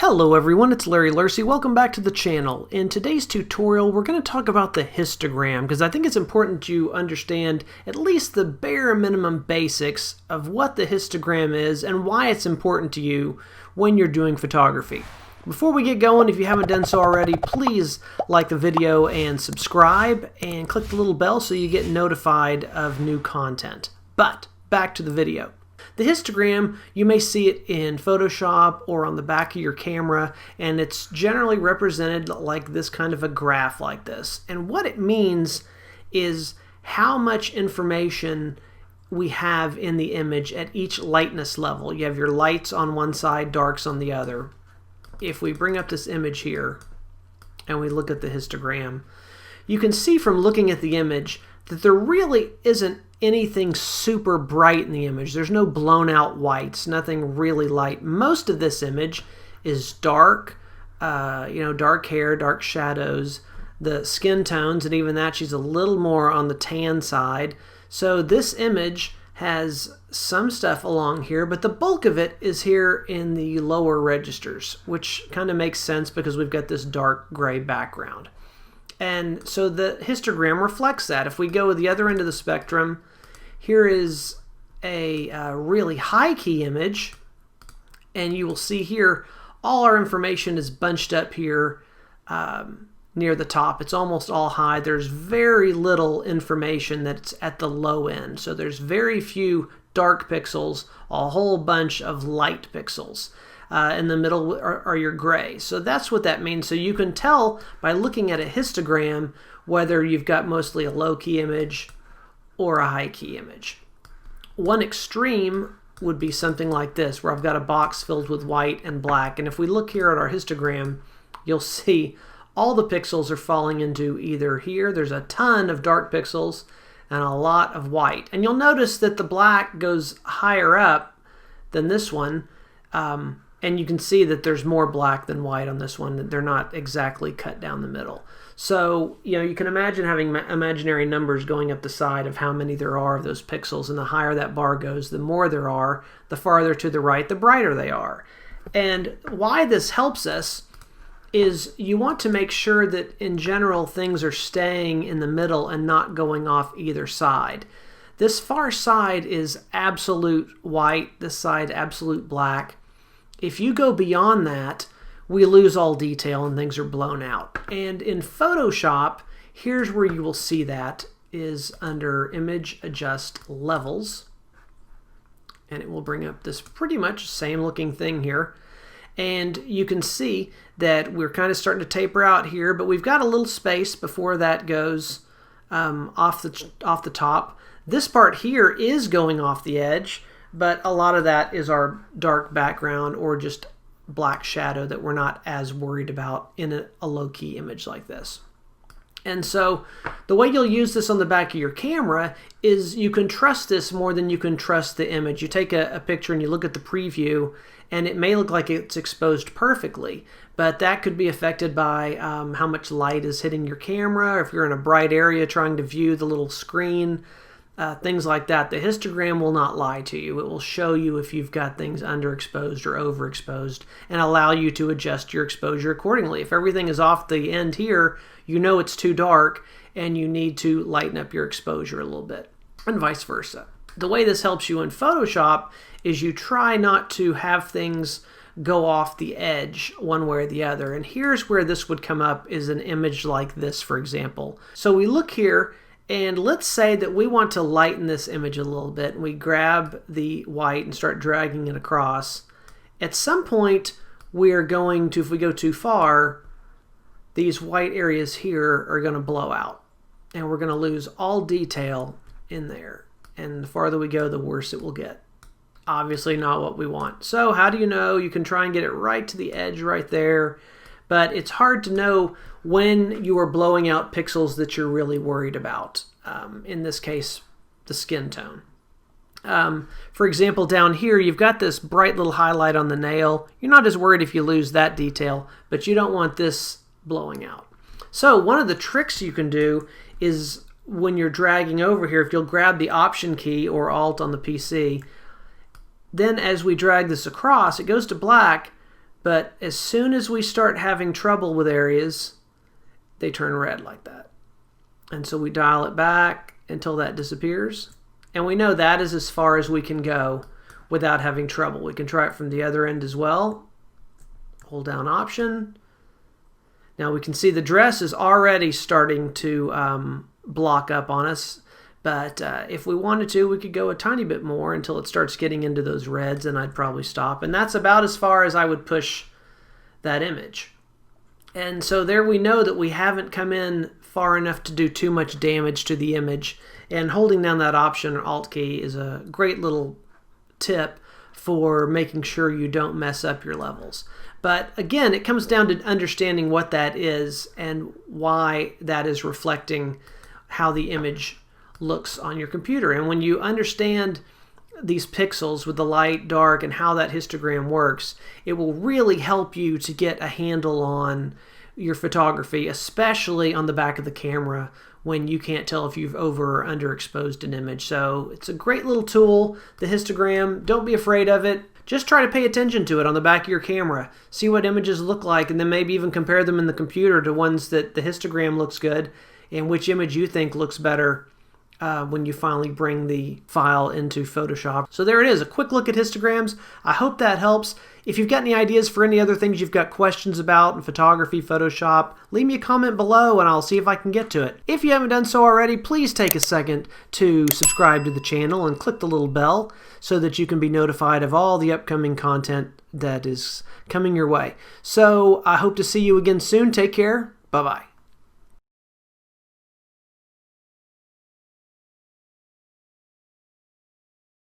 Hello everyone, it's Larry Lursey. Welcome back to the channel. In today's tutorial, we're going to talk about the histogram because I think it's important you understand at least the bare minimum basics of what the histogram is and why it's important to you when you're doing photography. Before we get going, if you haven't done so already, please like the video and subscribe and click the little bell so you get notified of new content. But back to the video. The histogram, you may see it in Photoshop or on the back of your camera, and it's generally represented like this kind of a graph like this. And what it means is how much information we have in the image at each lightness level. You have your lights on one side, darks on the other. If we bring up this image here and we look at the histogram, you can see from looking at the image that there really isn't anything super bright in the image. There's no blown out whites, nothing really light. Most of this image is dark, dark hair, dark shadows, the skin tones, and even that she's a little more on the tan side. So this image has some stuff along here, but the bulk of it is here in the lower registers, which kind of makes sense because we've got this dark gray background. And so the histogram reflects that. If we go to the other end of the spectrum, here is a really high key image, and you will see here all our information is bunched up here near the top. It's almost all high. There's very little information that's at the low end. So there's very few dark pixels, a whole bunch of light pixels. In the middle are your gray. So that's what that means. So you can tell by looking at a histogram whether you've got mostly a low key image or a high key image. One extreme would be something like this, where I've got a box filled with white and black. And if we look here at our histogram, you'll see all the pixels are falling into either here. There's a ton of dark pixels and a lot of white. And you'll notice that the black goes higher up than this one. And you can see that there's more black than white on this one. They're not exactly cut down the middle. So, you can imagine having imaginary numbers going up the side of how many there are of those pixels. And the higher that bar goes, the more there are. The farther to the right, the brighter they are. And why this helps us is you want to make sure that in general things are staying in the middle and not going off either side. This far side is absolute white. This side absolute black. If you go beyond that, we lose all detail and things are blown out. And in Photoshop, here's where you will see that is under Image Adjust Levels. And it will bring up this pretty much same looking thing here. And you can see that we're kind of starting to taper out here, but we've got a little space before that goes off the top. This part here is going off the edge, but a lot of that is our dark background or just black shadow that we're not as worried about in a low-key image like this. And so the way you'll use this on the back of your camera is you can trust this more than you can trust the image. You take a picture and you look at the preview and it may look like it's exposed perfectly, but that could be affected by how much light is hitting your camera, or if you're in a bright area trying to view the little screen. Things like that. The histogram will not lie to you. It will show you if you've got things underexposed or overexposed and allow you to adjust your exposure accordingly. If everything is off the end here, you know it's too dark and you need to lighten up your exposure a little bit, and vice versa. The way this helps you in Photoshop is you try not to have things go off the edge one way or the other. And here's where this would come up is an image like this, for example. So we look here, and let's say that we want to lighten this image a little bit. We grab the white and start dragging it across. At some point, we're going to, if we go too far, these white areas here are going to blow out. And we're going to lose all detail in there. And the farther we go, the worse it will get. Obviously not what we want. So how do you know? You can try and get it right to the edge right there. But it's hard to know when you are blowing out pixels that you're really worried about. In this case, the skin tone. For example, down here, you've got this bright little highlight on the nail. You're not as worried if you lose that detail, but you don't want this blowing out. So one of the tricks you can do is when you're dragging over here, if you'll grab the Option key or Alt on the PC, then as we drag this across, it goes to black, But as soon as we start having trouble with areas, they turn red like that. And so we dial it back until that disappears. And we know that is as far as we can go without having trouble. We can try it from the other end as well. Hold down Option. Now we can see the dress is already starting to block up on us. But if we wanted to, we could go a tiny bit more until it starts getting into those reds, and I'd probably stop. And that's about as far as I would push that image. And so there we know that we haven't come in far enough to do too much damage to the image. And holding down that Option or Alt key is a great little tip for making sure you don't mess up your levels. But again, it comes down to understanding what that is and why that is reflecting how the image looks on your computer. And when you understand these pixels with the light, dark, and how that histogram works, it will really help you to get a handle on your photography, especially on the back of the camera when you can't tell if you've over or underexposed an image. So it's a great little tool, the histogram. Don't be afraid of it. Just try to pay attention to it on the back of your camera. See what images look like, and then maybe even compare them in the computer to ones that the histogram looks good and which image you think looks better when you finally bring the file into Photoshop. So there it is, a quick look at histograms. I hope that helps. If you've got any ideas for any other things you've got questions about in photography, Photoshop, leave me a comment below and I'll see if I can get to it. If you haven't done so already, please take a second to subscribe to the channel and click the little bell so that you can be notified of all the upcoming content that is coming your way. So I hope to see you again soon. Take care. Bye-bye.